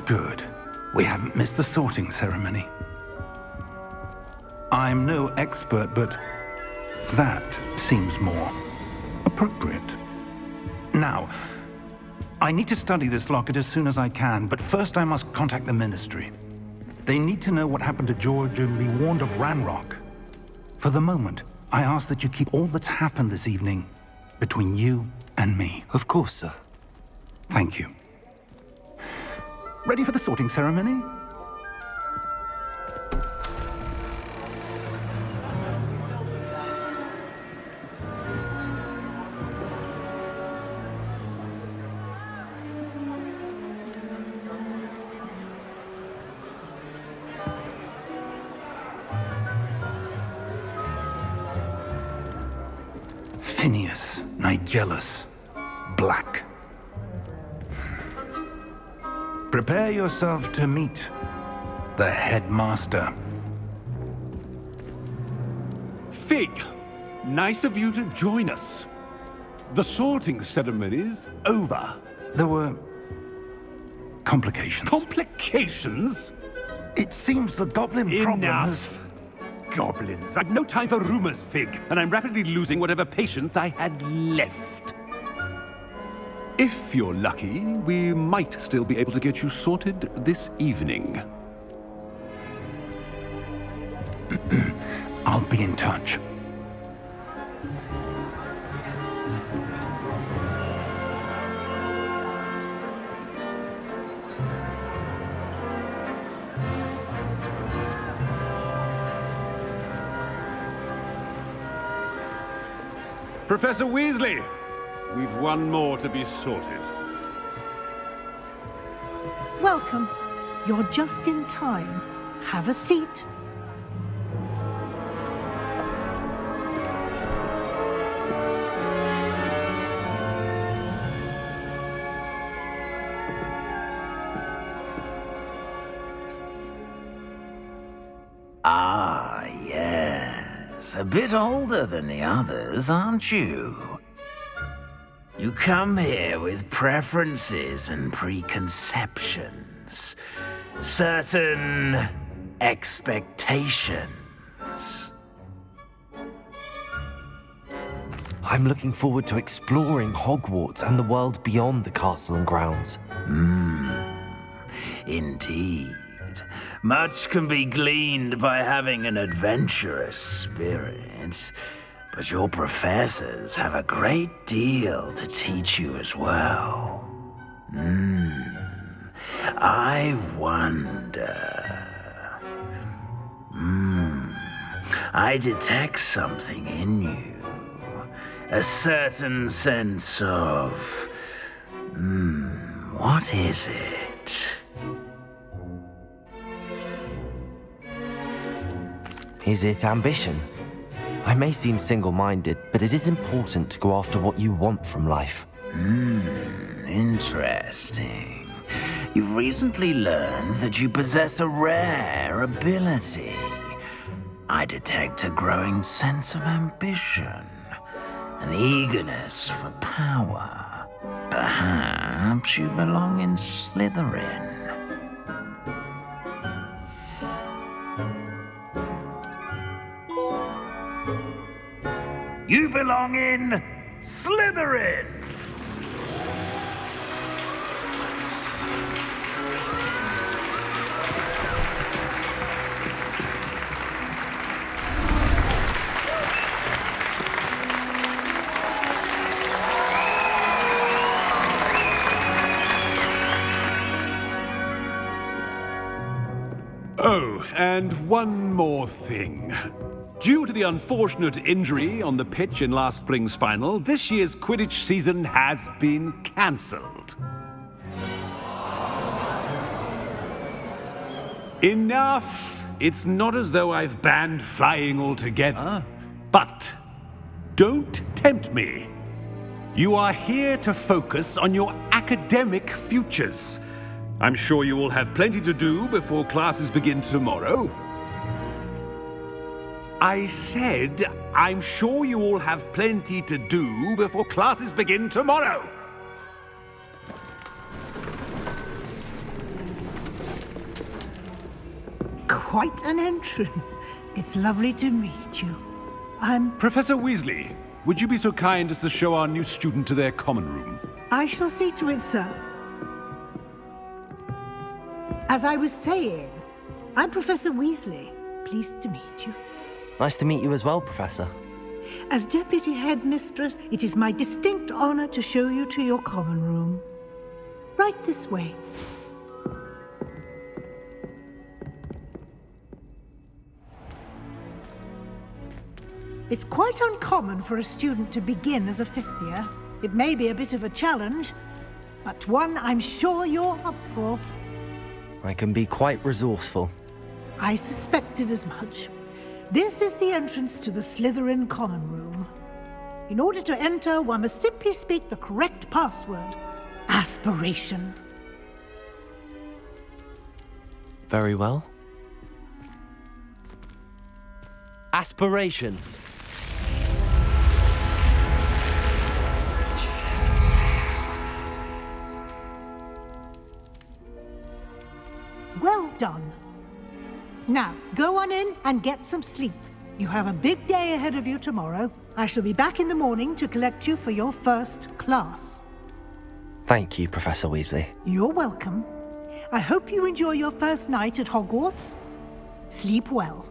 Good. We haven't missed the sorting ceremony. I'm no expert, but that seems more appropriate. Now, I need to study this locket as soon as I can, but first I must contact the Ministry. They need to know what happened to George and be warned of Ranrock. For the moment, I ask that you keep all that's happened this evening between you and me. Of course, sir. Thank you. Ready for the sorting ceremony? Phineas, Nigellus, Black. Prepare yourself to meet the headmaster. Fig, nice of you to join us. The sorting ceremony's over. There were complications. Complications? It seems the goblin problem has... Enough. Goblins. I've no time for rumors, Fig, and I'm rapidly losing whatever patience I had left. If you're lucky, we might still be able to get you sorted this evening. I'll be in touch. Professor Weasley, we've one more to be sorted. Welcome. You're just in time. Have a seat. Ah, yes. A bit older than the others, aren't you? You come here with preferences and preconceptions. Certain expectations. I'm looking forward to exploring Hogwarts and the world beyond the castle and grounds. Indeed. Much can be gleaned by having an adventurous spirit, but your professors have a great deal to teach you as well. I wonder... I detect something in you. A certain sense of... what is it? Is it ambition? I may seem single-minded, but it is important to go after what you want from life. Interesting. You've recently learned that you possess a rare ability. I detect a growing sense of ambition, an eagerness for power. Perhaps you belong in Slytherin. You belong in Slytherin! Oh, and one more thing. Due to the unfortunate injury on the pitch in last spring's final, this year's Quidditch season has been cancelled. Enough! It's not as though I've banned flying altogether, but don't tempt me. You are here to focus on your academic futures. I'm sure you will have plenty to do before classes begin tomorrow. I said, I'm sure you all have plenty to do before classes begin tomorrow. quite an entrance. It's lovely to meet you. Professor Weasley, would you be so kind as to show our new student to their common room? I shall see to it, sir. As I was saying, I'm Professor Weasley. Pleased to meet you. Nice to meet you as well, Professor. As Deputy Headmistress, it is my distinct honor to show you to your common room. Right this way. It's quite uncommon for a student to begin as a fifth year. It may be a bit of a challenge, but one I'm sure you're up for. I can be quite resourceful. I suspected as much. This is the entrance to the Slytherin common room. In order to enter, one must simply speak the correct password. Aspiration. Very well. Aspiration. Well done. Now, go on in and get some sleep. You have a big day ahead of you tomorrow. I shall be back in the morning to collect you for your first class. Thank you, Professor Weasley. You're welcome. I hope you enjoy your first night at Hogwarts. Sleep well.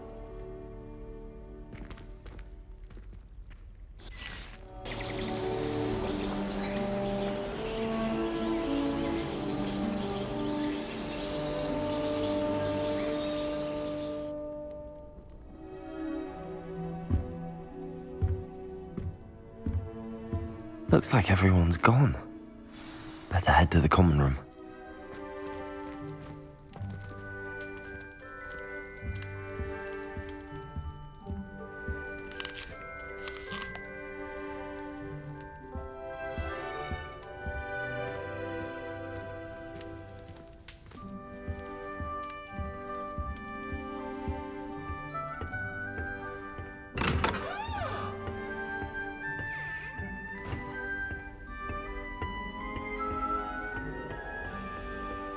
Looks like everyone's gone. Better head to the common room.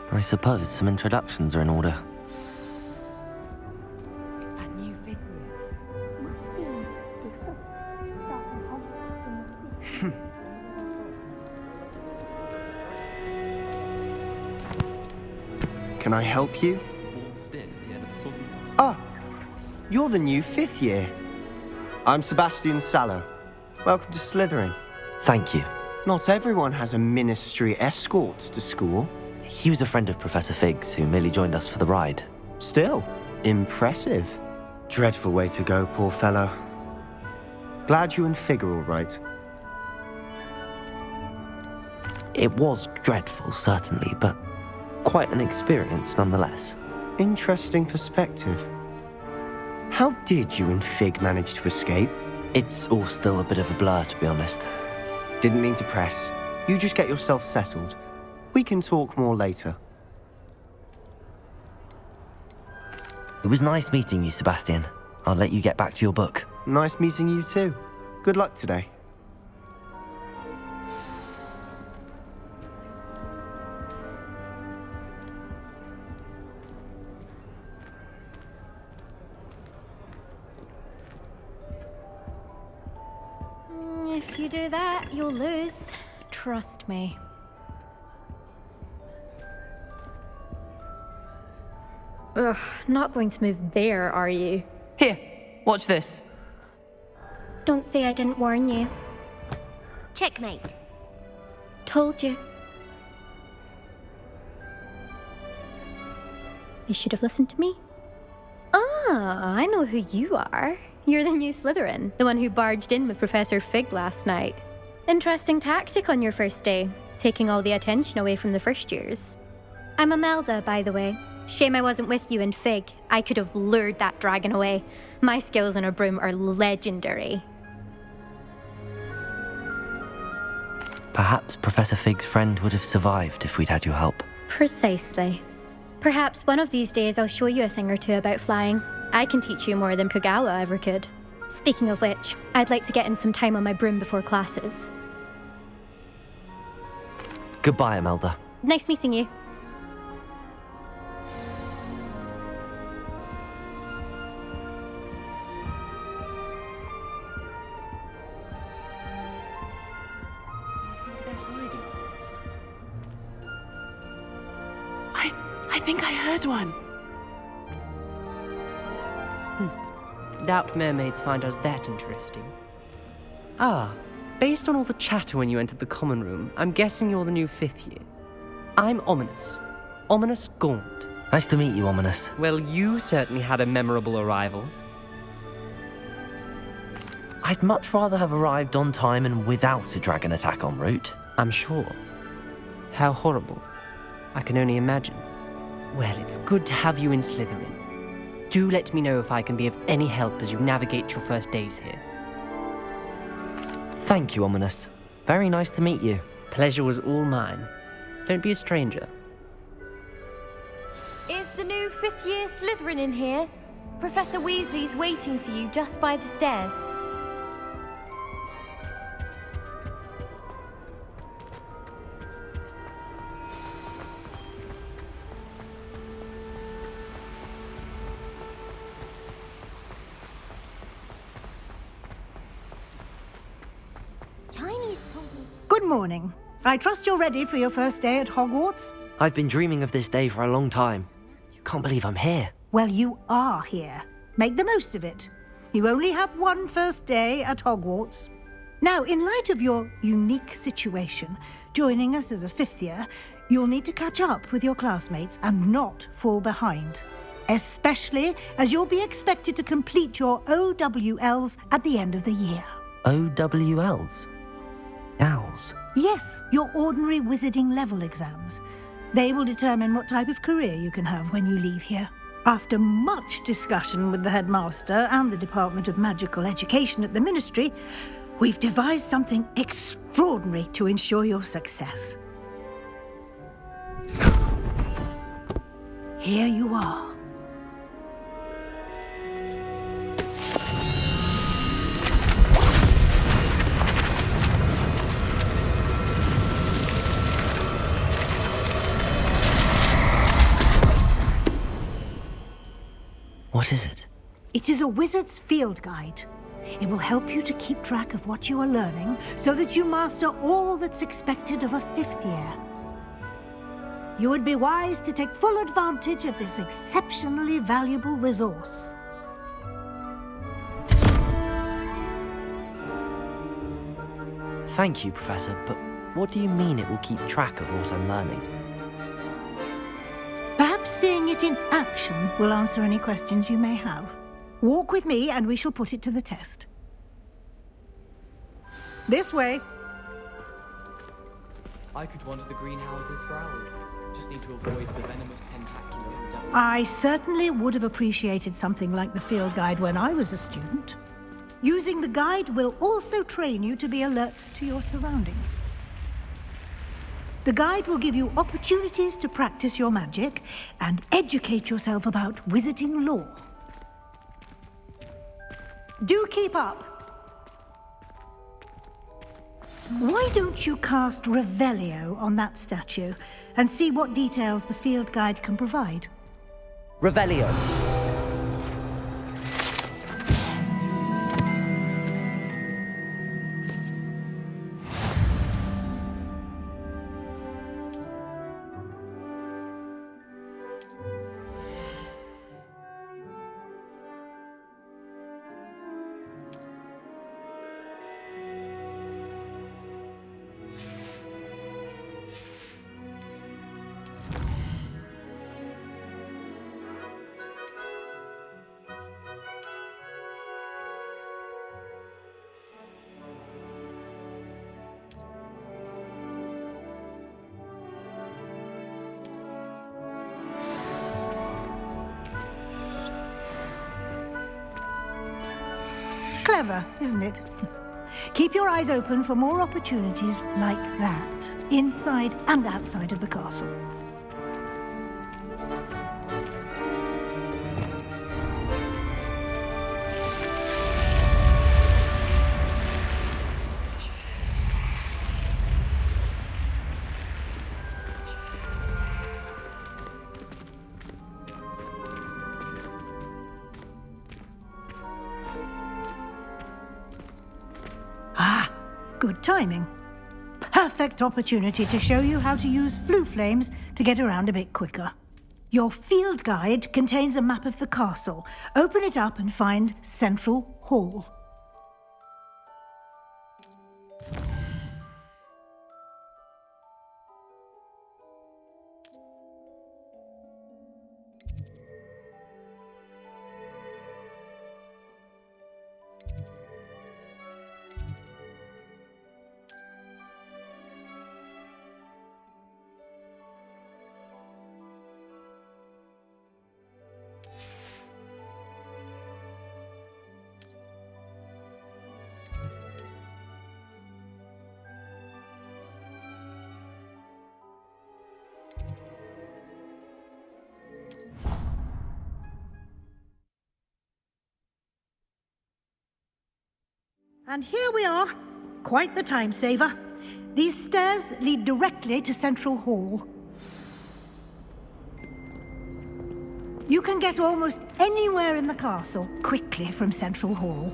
I suppose some introductions are in order. It's that new figure. Can I help you? Ah, you're the new fifth year. I'm Sebastian Sallow. Welcome to Slytherin. Thank you. Not everyone has a ministry escort to school. He was a friend of Professor Fig's who merely joined us for the ride. Still, impressive. Dreadful way to go, poor fellow. Glad you and Fig are all right. It was dreadful, certainly, but quite an experience nonetheless. Interesting perspective. How did you and Fig manage to escape? It's all still a bit of a blur, to be honest. Didn't mean to press. You just get yourself settled. We can talk more later. It was nice meeting you, Sebastian. I'll let you get back to your book. Nice meeting you too. Good luck today. If you do that, you'll lose. Trust me. Ugh, not going to move there, are you? Here, watch this. Don't say I didn't warn you. Checkmate. Told you. You should have listened to me. Ah, I know who you are. You're the new Slytherin, the one who barged in with Professor Fig last night. Interesting tactic on your first day, taking all the attention away from the first years. I'm Imelda, by the way. Shame I wasn't with you in Fig. I could have lured that dragon away. My skills on a broom are legendary. Perhaps Professor Fig's friend would have survived if we'd had your help. Precisely. Perhaps one of these days I'll show you a thing or two about flying. I can teach you more than Kogawa ever could. Speaking of which, I'd like to get in some time on my broom before classes. Goodbye, Imelda. Nice meeting you. I think I heard one. Doubt mermaids find us that interesting. Ah, based on all the chatter when you entered the common room, I'm guessing you're the new 5th year. I'm Ominous. Ominous Gaunt. Nice to meet you, Ominous. Well, you certainly had a memorable arrival. I'd much rather have arrived on time and without a dragon attack en route. I'm sure. How horrible. I can only imagine. Well, it's good to have you in Slytherin. Do let me know if I can be of any help as you navigate your first days here. Thank you, Ominous. Very nice to meet you. Pleasure was all mine. Don't be a stranger. Is the new 5th year Slytherin in here? Professor Weasley's waiting for you just by the stairs. Good morning. I trust you're ready for your first day at Hogwarts? I've been dreaming of this day for a long time. Can't believe I'm here. Well, you are here. Make the most of it. You only have one first day at Hogwarts. Now, in light of your unique situation, joining us as a 5th year, you'll need to catch up with your classmates and not fall behind. Especially as you'll be expected to complete your OWLs at the end of the year. OWLs? Owls? Yes, your ordinary wizarding level exams. They will determine what type of career you can have when you leave here. After much discussion with the headmaster and the Department of Magical Education at the Ministry, we've devised something extraordinary to ensure your success. Here you are. What is it? It is a wizard's field guide. It will help you to keep track of what you are learning so that you master all that's expected of a 5th year. You would be wise to take full advantage of this exceptionally valuable resource. Thank you, Professor, but what do you mean it will keep track of what I'm learning? Perhaps seeing it in action will answer any questions you may have. Walk with me and we shall put it to the test. This way. I could wander the greenhouses for hours. Just need to avoid the venomous tentacular endeavor. I certainly would have appreciated something like the field guide when I was a student. Using the guide will also train you to be alert to your surroundings. The guide will give you opportunities to practice your magic and educate yourself about wizarding lore. Do keep up! Why don't you cast Revelio on that statue and see what details the field guide can provide? Revelio. Clever, isn't it? Keep your eyes open for more opportunities like that, inside and outside of the castle. Good timing. Perfect opportunity to show you how to use flue flames to get around a bit quicker. Your field guide contains a map of the castle. Open it up and find Central Hall. And here we are. Quite the time saver. These stairs lead directly to Central Hall. You can get almost anywhere in the castle quickly from Central Hall.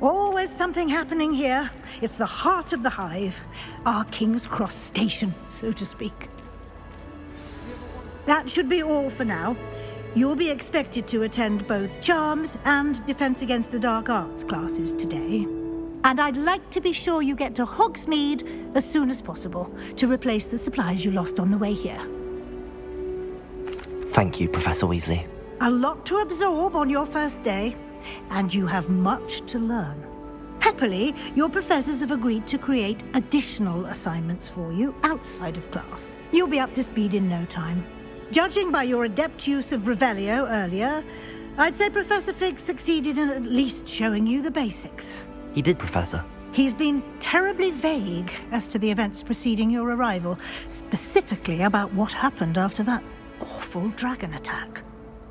Always something happening here. It's the heart of the hive. Our King's Cross station, so to speak. That should be all for now. You'll be expected to attend both Charms and Defense Against the Dark Arts classes today. And I'd like to be sure you get to Hogsmeade as soon as possible to replace the supplies you lost on the way here. Thank you, Professor Weasley. A lot to absorb on your first day, and you have much to learn. Happily, your professors have agreed to create additional assignments for you outside of class. You'll be up to speed in no time. Judging by your adept use of Revelio earlier, I'd say Professor Fig succeeded in at least showing you the basics. He did, Professor. He's been terribly vague as to the events preceding your arrival, specifically about what happened after that awful dragon attack.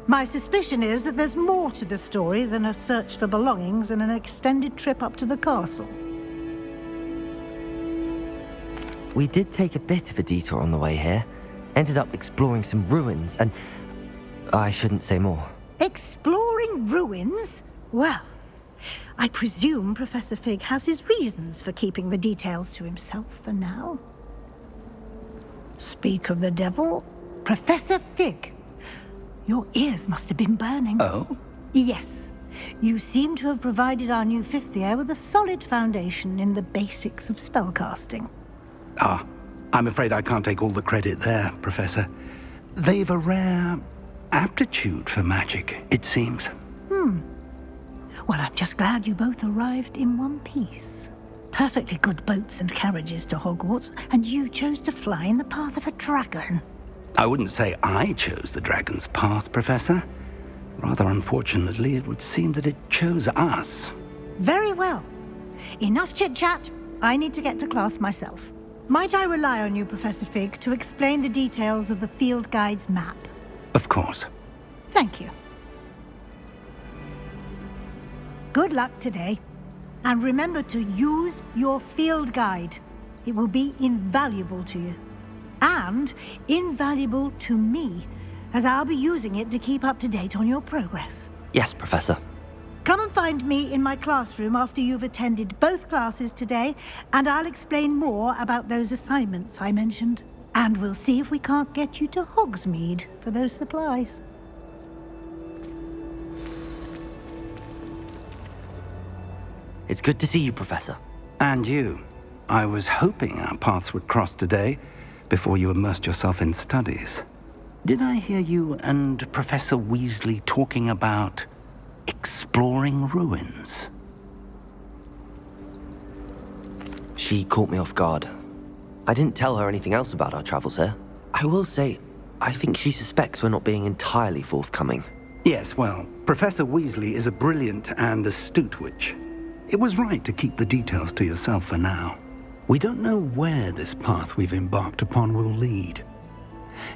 My suspicion is that there's more to the story than a search for belongings and an extended trip up to the castle. We did take a bit of a detour on the way here. Ended up exploring some ruins, and I shouldn't say more. Exploring ruins? Well, I presume Professor Fig has his reasons for keeping the details to himself for now. Speak of the devil, Professor Fig. Your ears must have been burning. Oh? Yes. You seem to have provided our new fifth year with a solid foundation in the basics of spellcasting. Ah, I'm afraid I can't take all the credit there, Professor. They've a rare aptitude for magic, it seems. Well, I'm just glad you both arrived in one piece. Perfectly good boats and carriages to Hogwarts, and you chose to fly in the path of a dragon. I wouldn't say I chose the dragon's path, Professor. Rather unfortunately, it would seem that it chose us. Very well. Enough chit-chat. I need to get to class myself. Might I rely on you, Professor Fig, to explain the details of the field guide's map? Of course. Thank you. Good luck today. And remember to use your field guide. It will be invaluable to you. And invaluable to me, as I'll be using it to keep up to date on your progress. Yes, Professor. Come and find me in my classroom after you've attended both classes today, and I'll explain more about those assignments I mentioned. And we'll see if we can't get you to Hogsmeade for those supplies. It's good to see you, Professor. And you. I was hoping our paths would cross today, before you immersed yourself in studies. Did I hear you and Professor Weasley talking about exploring ruins? She caught me off guard. I didn't tell her anything else about our travels here. I will say, I think she suspects we're not being entirely forthcoming. Yes, well, Professor Weasley is a brilliant and astute witch. It was right to keep the details to yourself for now. We don't know where this path we've embarked upon will lead.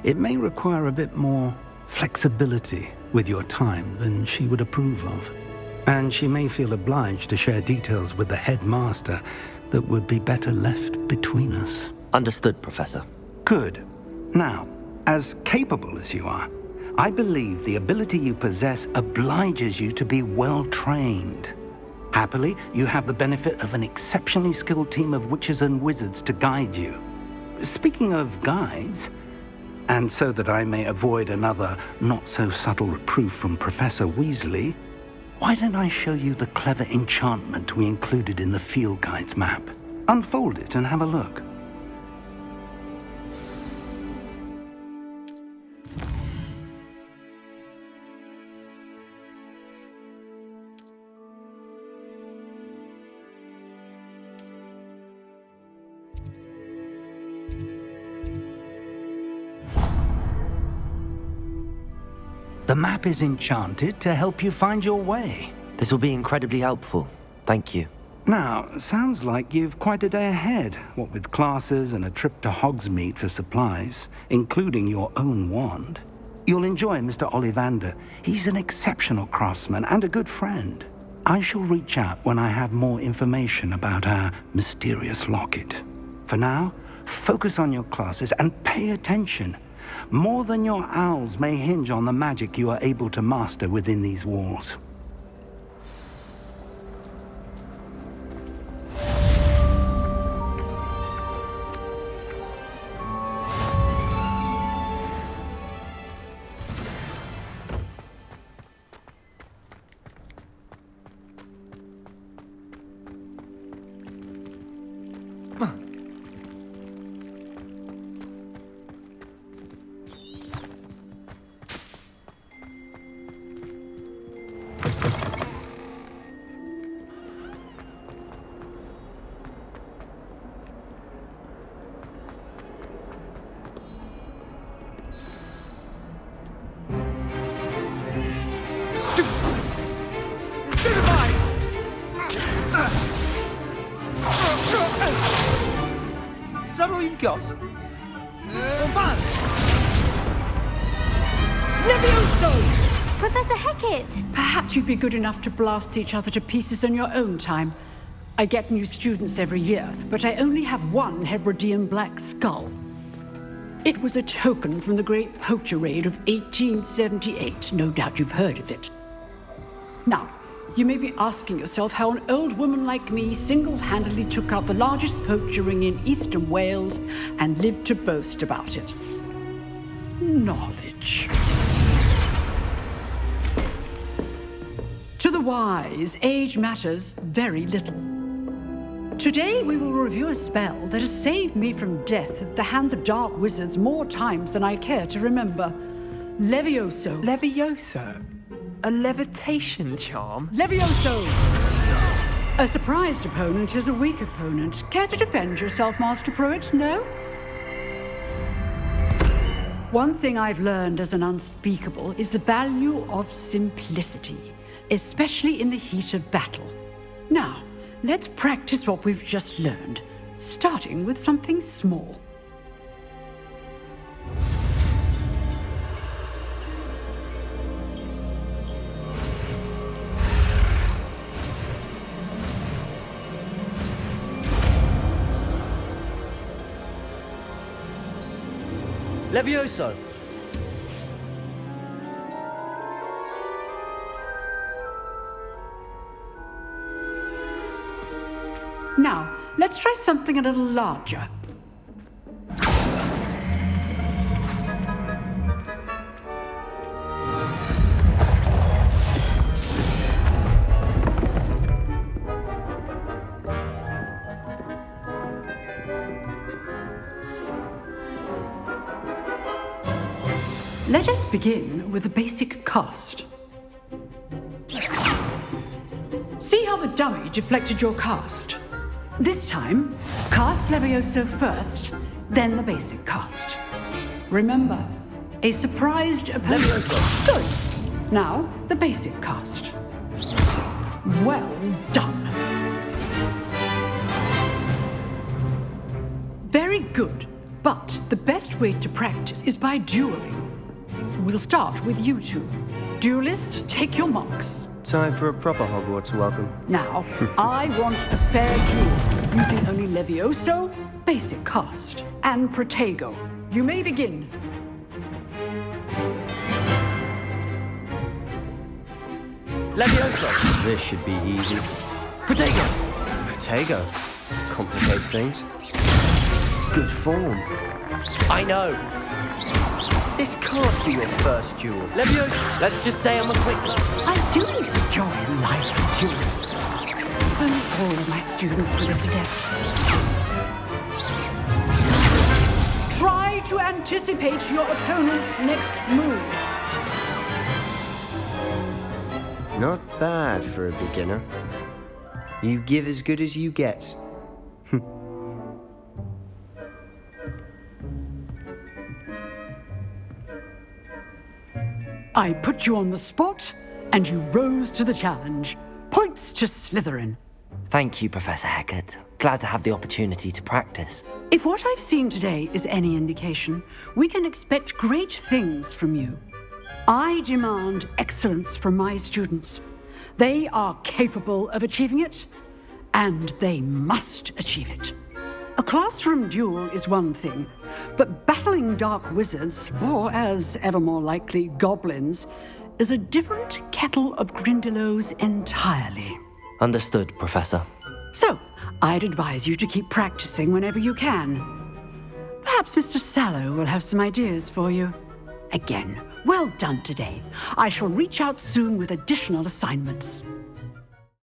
It may require a bit more flexibility with your time than she would approve of. And she may feel obliged to share details with the headmaster that would be better left between us. Understood, Professor. Good. Now, as capable as you are, I believe the ability you possess obliges you to be well trained. Happily, you have the benefit of an exceptionally skilled team of witches and wizards to guide you. Speaking of guides, And so that I may avoid another not-so-subtle reproof from Professor Weasley, why don't I show you the clever enchantment we included in the field guide's map? Unfold it and have a look. The map is enchanted to help you find your way. This will be incredibly helpful. Thank you. Now, sounds like you've quite a day ahead, what with classes and a trip to Hogsmeade for supplies, including your own wand. You'll enjoy Mr. Ollivander. He's an exceptional craftsman and a good friend. I shall reach out when I have more information about our mysterious locket. For now, focus on your classes and pay attention. More than your owls may hinge on the magic you are able to master within these walls. Is that all you've got? Levioso! Professor Hecat! Perhaps you'd be good enough to blast each other to pieces on your own time. I get new students every year, but I only have one Hebridean black skull. It was a token from the Great Poacher Raid of 1878. No doubt you've heard of it. Now, you may be asking yourself how an old woman like me single-handedly took out the largest poacher ring in eastern Wales and lived to boast about it. Knowledge. To the wise, age matters very little. Today we will review a spell that has saved me from death at the hands of dark wizards more times than I care to remember. Levioso. Levioso? A levitation charm? Levioso! A surprised opponent is a weak opponent. Care to defend yourself, Master Pruitt? No? One thing I've learned as an unspeakable is the value of simplicity, especially in the heat of battle. Now, let's practice what we've just learned, starting with something small. Levioso! Now, let's try something a little larger. Let us begin with the basic cast. See how the dummy deflected your cast? This time, cast Levioso first, then the basic cast. Remember, a surprised opponent. Levioso! Good! Now, the basic cast. Well done. Very good, but the best way to practice is by dueling. We'll start with you two. Duelists, take your marks. Time for a proper Hogwarts welcome. Now, I want a fair duel, using only Levioso, basic cast, and Protego. You may begin. Levioso! This should be easy. Protego! Protego. Complicates things. Good form. I know. This can't be your first duel. Leviosa, let's just say I'm a quick learner. I do enjoy life duels. If only all of my students were this adept. Try to anticipate your opponent's next move. Not bad for a beginner. You give as good as you get. I put you on the spot, and you rose to the challenge. Points to Slytherin. Thank you, Professor Hecat. Glad to have the opportunity to practice. If what I've seen today is any indication, we can expect great things from you. I demand excellence from my students. They are capable of achieving it, and they must achieve it. A classroom duel is one thing, but battling dark wizards, or as ever more likely, goblins, is a different kettle of Grindylows entirely. Understood, Professor. So, I'd advise you to keep practicing whenever you can. Perhaps Mr. Sallow will have some ideas for you. Again, well done today. I shall reach out soon with additional assignments.